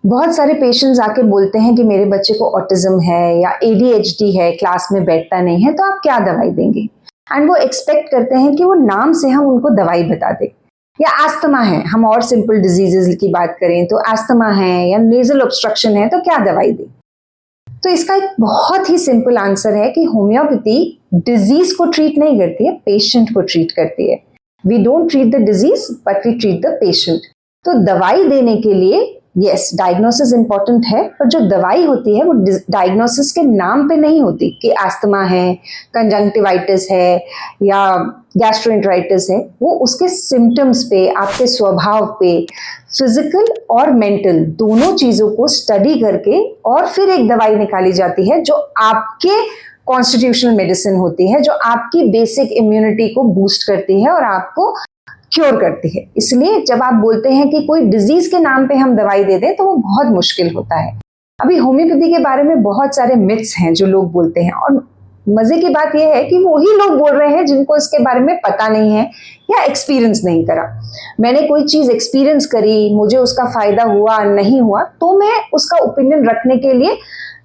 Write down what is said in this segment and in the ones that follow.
बहुत सारे पेशेंट्स आके बोलते हैं कि मेरे बच्चे को ऑटिज्म है या एडीएचडी है, क्लास में बैठता नहीं है, तो आप क्या दवाई देंगे? एंड वो एक्सपेक्ट करते हैं कि वो नाम से हम उनको दवाई बता दें। या अस्थमा है, हम और सिंपल डिजीजेस की बात करें तो अस्थमा है या नेजल ऑब्स्ट्रक्शन है, तो क्या दवाई दें? तो इसका एक बहुत ही सिंपल आंसर है कि होम्योपैथी डिजीज को ट्रीट नहीं करती है, पेशेंट को ट्रीट करती है। We don't treat the disease but we treat the patient. तो दवाई देने के लिए यस, डायग्नोसिस इंपॉर्टेंट है, पर जो दवाई होती है वो डायग्नोसिस के नाम पे नहीं होती कि अस्थमा है, कंजंक्टिवाइटिस है या गैस्ट्रोएंटेराइटिस है। वो उसके सिम्टम्स पे, आपके स्वभाव पे, फिजिकल और मेंटल दोनों चीजों को स्टडी करके और फिर एक दवाई निकाली जाती है जो आपके कॉन्स्टिट्यूशनल मेडिसिन होती है, जो आपकी बेसिक इम्यूनिटी को बूस्ट करती है और आपको क्योर करती है। इसलिए जब आप बोलते हैं कि कोई डिजीज के नाम पे हम दवाई दे दें तो वो बहुत मुश्किल होता है। अभी होम्योपैथी के बारे में बहुत सारे मिथ्स हैं जो लोग बोलते हैं, और मजे की बात यह है कि वही लोग बोल रहे हैं जिनको इसके बारे में पता नहीं है या एक्सपीरियंस नहीं करा। मैंने कोई चीज एक्सपीरियंस करी, मुझे उसका फायदा हुआ नहीं हुआ, तो मैं उसका ओपिनियन रखने के लिए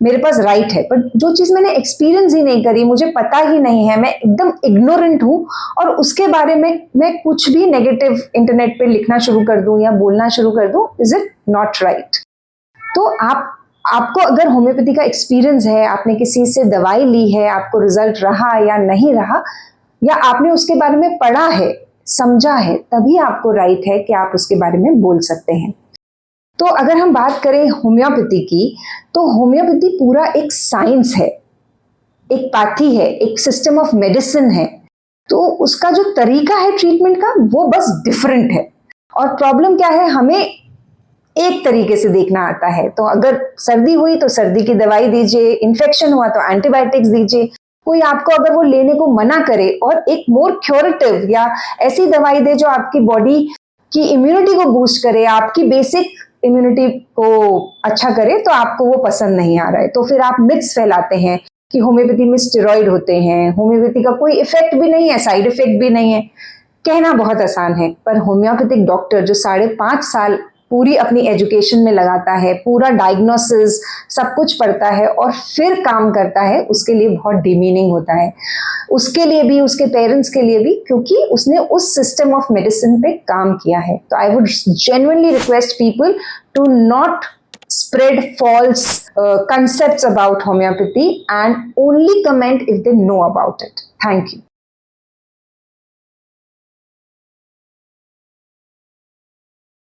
मेरे पास राइट है। पर जो चीज मैंने एक्सपीरियंस ही नहीं करी, मुझे पता ही नहीं है, मैं एकदम इग्नोरेंट हूं और उसके बारे में मैं कुछ भी नेगेटिव इंटरनेट पे लिखना शुरू कर दूं या बोलना शुरू कर दूं, इज इट नॉट राइट? तो आपको अगर होम्योपैथी का एक्सपीरियंस है, आपने किसी से दवाई ली है, आपको रिजल्ट रहा या नहीं रहा, या आपने उसके बारे में पढ़ा है, समझा है, तभी आपको राइट है कि आप उसके बारे में बोल सकते हैं। तो अगर हम बात करें होम्योपैथी की, तो होम्योपैथी पूरा एक साइंस है, एक पाथी है, एक सिस्टम ऑफ मेडिसिन है। तो उसका जो तरीका है ट्रीटमेंट का वो बस डिफरेंट है। और प्रॉब्लम क्या है, हमें एक तरीके से देखना आता है। तो अगर सर्दी हुई तो सर्दी की दवाई दीजिए, इन्फेक्शन हुआ तो एंटीबायोटिक्स दीजिए। कोई आपको अगर वो लेने को मना करे और एक मोर क्योरेटिव या ऐसी दवाई दे जो आपकी बॉडी की इम्यूनिटी को बूस्ट करे, आपकी बेसिक इम्यूनिटी को अच्छा करे, तो आपको वो पसंद नहीं आ रहा है। तो फिर आप मिथ्स फैलाते हैं कि होम्योपैथी में स्टेरॉइड होते हैं, होम्योपैथी का कोई इफेक्ट भी नहीं है, साइड इफेक्ट भी नहीं है। कहना बहुत आसान है, पर होम्योपैथिक डॉक्टर जो 5.5 साल पूरी अपनी एजुकेशन में लगाता है, पूरा डायग्नोसिस सब कुछ पढ़ता है और फिर काम करता है, उसके लिए बहुत डिमीनिंग होता है, उसके लिए भी, उसके पेरेंट्स के लिए भी, क्योंकि उसने उस सिस्टम ऑफ मेडिसिन पे काम किया है। तो I would genuinely request people to not spread false concepts about homeopathy and only comment if they know about it. Thank you.